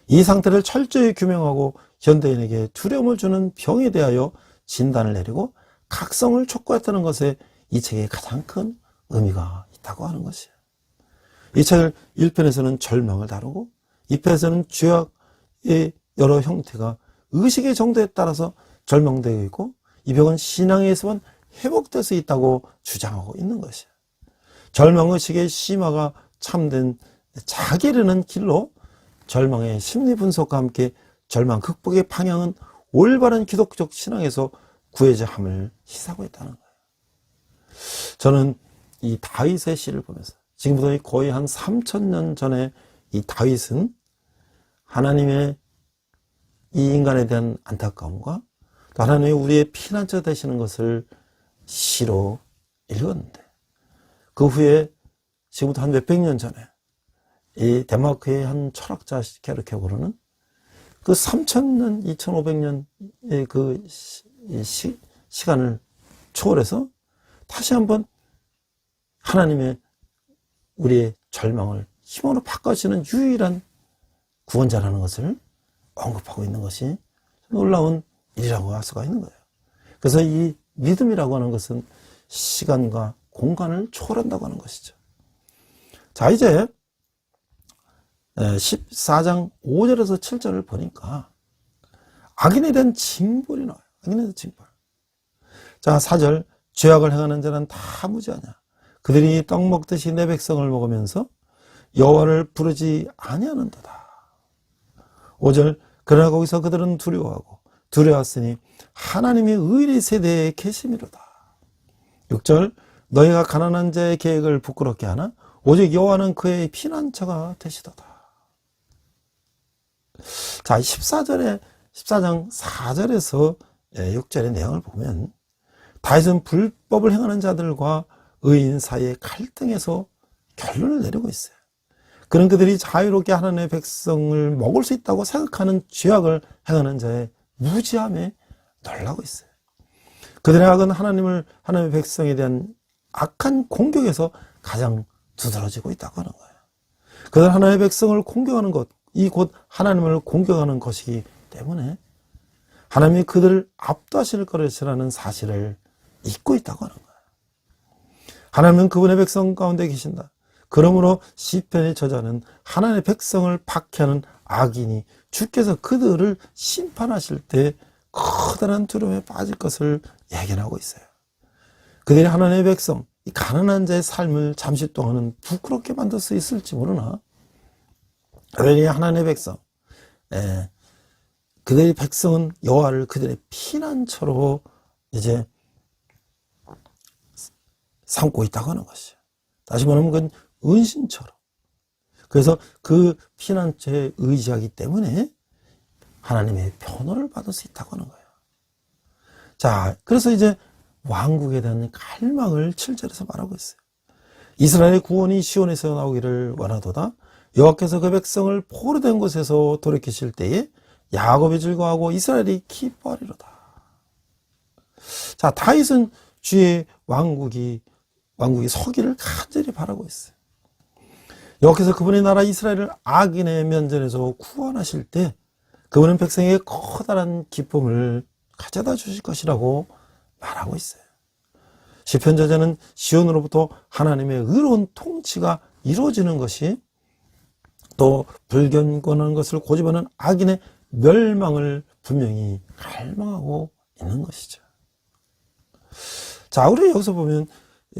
S2: 이 상태를 철저히 규명하고 현대인에게 두려움을 주는 병에 대하여 진단을 내리고 각성을 촉구했다는 것에 이 책에 가장 큰 의미가 있다고 하는 것이에요. 이 책을 1편에서는 절망을 다루고 2편에서는 죄악의 여러 형태가 의식의 정도에 따라서 절망되어 있고 이 병은 신앙에 의해서만 회복될 수 있다고 주장하고 있는 것이에요. 절망의식의 심화가 참된 자기르는 길로 절망의 심리 분석과 함께 절망 극복의 방향은 올바른 기독적 신앙에서 구해져 함을 시사하고 있다는 거예요. 저는 이 다윗의 시를 보면서 지금부터 거의 한 3000년 전에 이 다윗은 하나님의 이 인간에 대한 안타까움과 또 하나님이 우리의 피난처 되시는 것을 시로 읽었는데 그 후에 지금부터 한 몇백 년 전에 이 덴마크의 한 철학자 키에르케고르는 그 3000년, 2500년의 그 시간을 초월해서 다시 한번 하나님의 우리의 절망을 힘으로 바꿔주시는 유일한 구원자라는 것을 언급하고 있는 것이 놀라운 일이라고 할 수가 있는 거예요. 그래서 이 믿음이라고 하는 것은 시간과 공간을 초월한다고 하는 것이죠. 자, 이제 14장 5절에서 7절을 보니까 악인에 대한 징벌이 나와요. 악인에 대한 징벌. 자, 4절 죄악을 행하는 자는 다 무지하냐. 그들이 떡 먹듯이 내 백성을 먹으면서 여호와를 부르지 아니하는도다. 5절 그러나 거기서 그들은 두려워하고 두려웠으니 하나님의 의인의 세대에 계심이로다. 6절 너희가 가난한 자의 계획을 부끄럽게 하나 오직 여호와는 그의 피난처가 되시도다. 자, 14장 4절에서 6절의 내용을 보면 다윗은 불법을 행하는 자들과 의인 사이의 갈등에서 결론을 내리고 있어요. 그는 그들이 자유롭게 하나님의 백성을 먹을 수 있다고 생각하는 죄악을 행하는 자의 무지함에 놀라고 있어요. 그들의 악은 하나님의 백성에 대한 악한 공격에서 가장 두드러지고 있다고 하는 거예요. 그들은 하나님의 백성을 공격하는 것, 이 곧 하나님을 공격하는 것이기 때문에 하나님이 그들을 압도하실 것이라는 사실을 잊고 있다고 하는 거예요. 하나님은 그분의 백성 가운데 계신다. 그러므로 시편의 저자는 하나님의 백성을 박해하는 악인이 주께서 그들을 심판하실 때 커다란 두려움에 빠질 것을 예견하고 있어요. 그들이 하나님의 백성, 이 가난한 자의 삶을 잠시 동안은 부끄럽게 만들 수 있을지 모르나 그들이 하나님의 백성, 그들의 백성은 여호와를 그들의 피난처로 이제 삼고 있다고 하는 것이에요. 다시 말하면 그건 은신처럼. 그래서 그 피난처에 의지하기 때문에 하나님의 변호를 받을 수 있다고 하는 거예요. 자, 그래서 이제 왕국에 대한 갈망을 7절에서 말하고 있어요. 이스라엘의 구원이 시온에서 나오기를 원하도다. 여호와께서 그 백성을 포로된 곳에서 돌이키실 때에 야곱이 즐거워하고 이스라엘이 기뻐하리로다. 자, 다윗은 주의 왕국이 서기를 간절히 바라고 있어요. 여호와께서 그분의 나라 이스라엘을 악인의 면전에서 구원하실 때 그분은 백성에게 커다란 기쁨을 가져다 주실 것이라고 말하고 있어요. 시편 저자는 시온으로부터 하나님의 의로운 통치가 이루어지는 것이, 또 불경건한 것을 고집하는 악인의 멸망을 분명히 갈망하고 있는 것이죠. 자, 우리 여기서 보면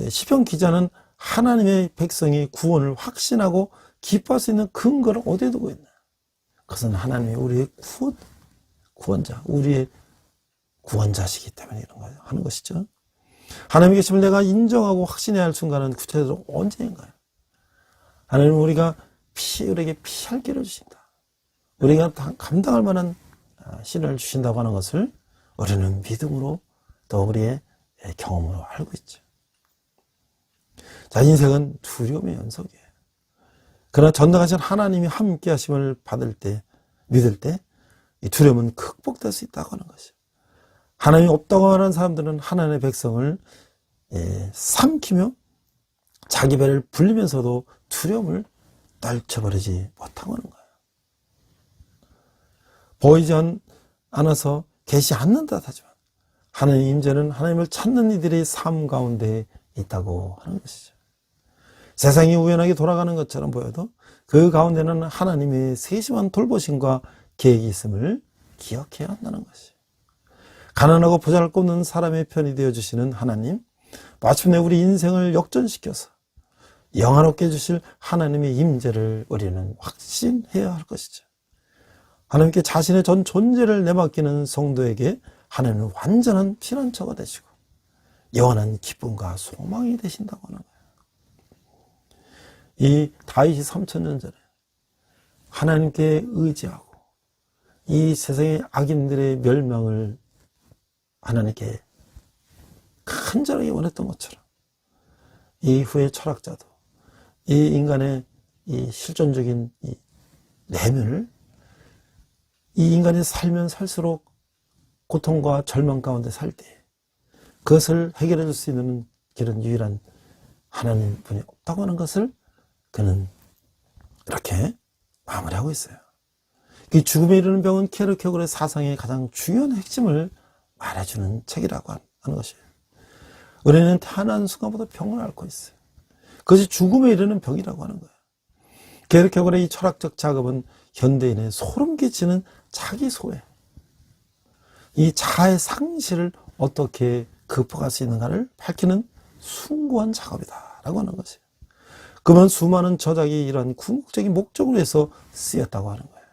S2: 시편 기자는 하나님의 백성이 구원을 확신하고 기뻐할 수 있는 근거를 어디에 두고 있나? 그것은 하나님이 우리의 구원자, 우리의 구원자시기 때문에 이런 거 하는 것이죠. 하나님의 계심을 내가 인정하고 확신해야 할 순간은 구체적으로 언제인가요? 하나님은 우리가 우리에게 피할 길을 주신다. 우리가 감당할 만한 시련을 주신다고 하는 것을 우리는 믿음으로 또 우리의 경험으로 알고 있죠. 자, 인생은 두려움의 연속이에요. 그러나 전능하신 하나님이 함께 하심을 믿을 때 이 두려움은 극복될 수 있다고 하는 것이죠. 하나님이 없다고 하는 사람들은 하나님의 백성을 삼키며 자기 배를 불리면서도 두려움을 떨쳐버리지 못하고 하는 거예요. 보이지 않아서 계시 않는다 하지만 하나님의 임재는 하나님을 찾는 이들의 삶 가운데 있다고 하는 것이죠. 세상이 우연하게 돌아가는 것처럼 보여도 그 가운데는 하나님의 세심한 돌보심과 계획이 있음을 기억해야 한다는 것이죠. 가난하고 보잘것없는 사람의 편이 되어주시는 하나님, 마침내 우리 인생을 역전시켜서 영화롭게 해주실 하나님의 임재를 우리는 확신해야 할 것이죠. 하나님께 자신의 전 존재를 내맡기는 성도에게 하나님은 완전한 피난처가 되시고 영원한 기쁨과 소망이 되신다고 하는 거예요. 이 다윗이 3000년 전에 하나님께 의지하고 이 세상의 악인들의 멸망을 하나님께 간절하게 원했던 것처럼 이후의 철학자도 이 인간의 이 실존적인 이 내면을 이 인간이 살면 살수록 고통과 절망 가운데 살 때 그것을 해결해 줄 수 있는 길은 유일한 하나님 분이 없다고 하는 것을 그는 이렇게 마무리하고 있어요. 이 죽음에 이르는 병은 케르케고르의 사상의 가장 중요한 핵심을 말해주는 책이라고 하는 것이에요. 우리는 태어난 순간부터 병을 앓고 있어요. 그것이 죽음에 이르는 병이라고 하는 거예요. 케르케고르의 이 철학적 작업은 현대인의 소름 끼치는 자기 소외, 이 자아의 상실을 어떻게 극복할 수 있는가를 밝히는 숭고한 작업이다라고 하는 것이에요. 그러면 수많은 저작이 이러한 궁극적인 목적을 위해서 쓰였다고 하는 거예요.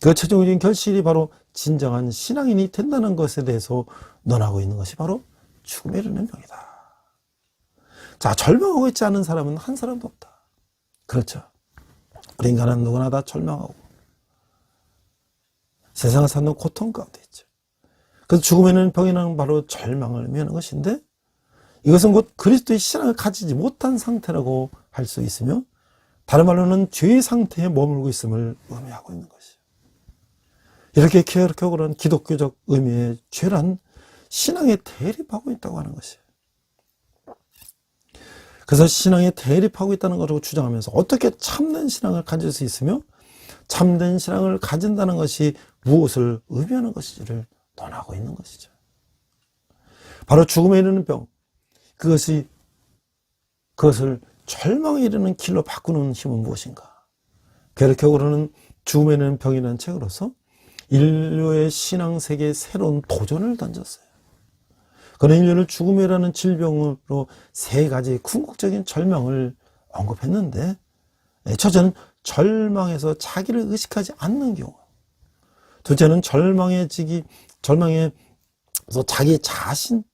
S2: 그 최종적인 결실이 바로 진정한 신앙인이 된다는 것에 대해서 논하고 있는 것이 바로 죽음에 이르는 병이다. 자, 절망하고 있지 않은 사람은 한 사람도 없다. 그렇죠. 우리 인간은 누구나 다 절망하고 세상을 사는 고통 가운데 있죠. 그래서 죽음에는 병이라는 바로 절망을 의미하는 것인데, 이것은 곧 그리스도의 신앙을 가지지 못한 상태라고 할 수 있으며, 다른 말로는 죄의 상태에 머물고 있음을 의미하고 있는 것이죠. 이렇게 케르케고르는 기독교적 의미의 죄란 신앙에 대립하고 있다고 하는 것이에요. 그래서 신앙에 대립하고 있다는 것을 주장하면서 어떻게 참된 신앙을 가질 수 있으며 참된 신앙을 가진다는 것이 무엇을 의미하는 것인지를 논하고 있는 것이죠. 바로 죽음에 이르는 병, 그것을 절망에 이르는 길로 바꾸는 힘은 무엇인가? 케르케고르는 죽음에 이르는 병이라는 책으로서 인류의 신앙 세계에 새로운 도전을 던졌어요. 그는 인류를 죽음이라는 질병으로 세 가지 궁극적인 절망을 언급했는데, 첫째는 절망에서 자기를 의식하지 않는 경우, 둘째는 절망에서 자기 자신이라고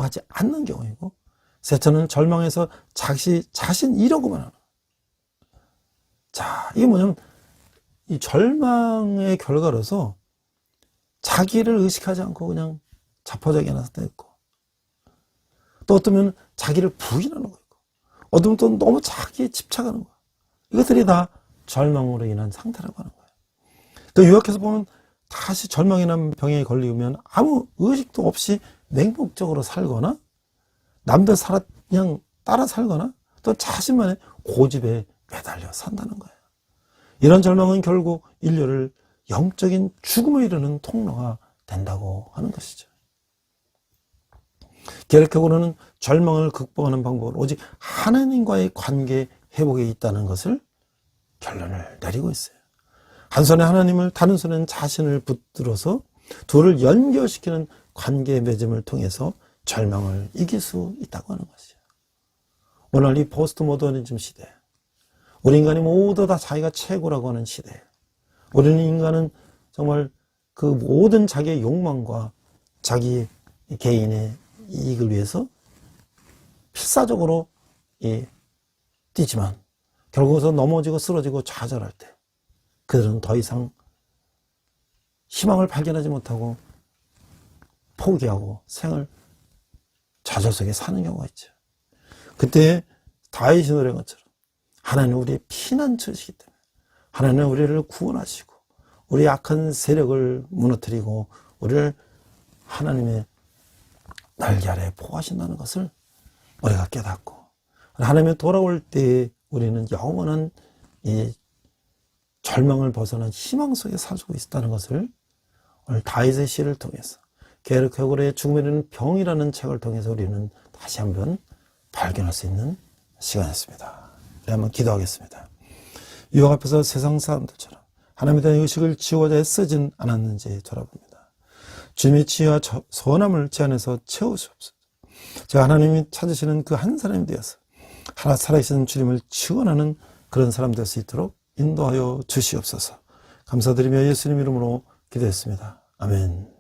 S2: 하지 않는 경우이고, 셋째는 절망에서 자신이라고만 하는. 자, 이게 뭐냐면 이 절망의 결과로서 자기를 의식하지 않고 그냥 자포자기하는 사람도 있고, 또 어쩌면 자기를 부인하는 거 있고, 어쩌면 또 너무 자기에 집착하는 거야. 이것들이 다 절망으로 인한 상태라고 하는 거예요. 또 요약해서 보면 다시 절망이란 병에 걸리면 아무 의식도 없이 맹목적으로 살거나, 남들 그냥 따라 살거나, 또 자신만의 고집에 매달려 산다는 거예요. 이런 절망은 결국 인류를 영적인 죽음에 이르는 통로가 된다고 하는 것이죠. 계략적으로는 절망을 극복하는 방법은 오직 하나님과의 관계 회복에 있다는 것을 결론을 내리고 있어요. 한 손에 하나님을, 다른 손에는 자신을 붙들어서 둘을 연결시키는 관계 맺음을 통해서 절망을 이길 수 있다고 하는 것이죠. 오늘 이 포스트 모더니즘 시대, 우리 인간이 모두 다 자기가 최고라고 하는 시대, 우리는 인간은 정말 그 모든 자기의 욕망과 자기 개인의 이익을 위해서 필사적으로 뛰지만 결국에서 넘어지고 쓰러지고 좌절할 때 그들은 더 이상 희망을 발견하지 못하고 포기하고 생을 좌절 속에 사는 경우가 있죠. 그때 다윗이 노래한 것처럼 하나님은 우리의 피난처시기 때문에 하나님은 우리를 구원하시고 우리의 악한 세력을 무너뜨리고 우리를 하나님의 날개 아래 보호하신다는 것을 우리가 깨닫고 하나님이 돌아올 때 우리는 영원한 이 절망을 벗어난 희망 속에 살고 있다는 것을 오늘 다윗의 시를 통해서 게르케고르의 죽음에 이르는 병이라는 책을 통해서 우리는 다시 한번 발견할 수 있는 시간이었습니다. 우리 한번 기도하겠습니다. 유혹 앞에서 세상 사람들처럼 하나님에 대한 의식을 지우고자 애쓰진 않았는지 돌아봅니다. 주님의 지혜와 선함을 제 안에서 채우시옵소서. 제가 하나님이 찾으시는 그 한 사람이 되어서 하나 살아계신 주님을 증언하는 그런 사람 될 수 있도록 인도하여 주시옵소서. 감사드리며 예수님 이름으로 기도했습니다. 아멘.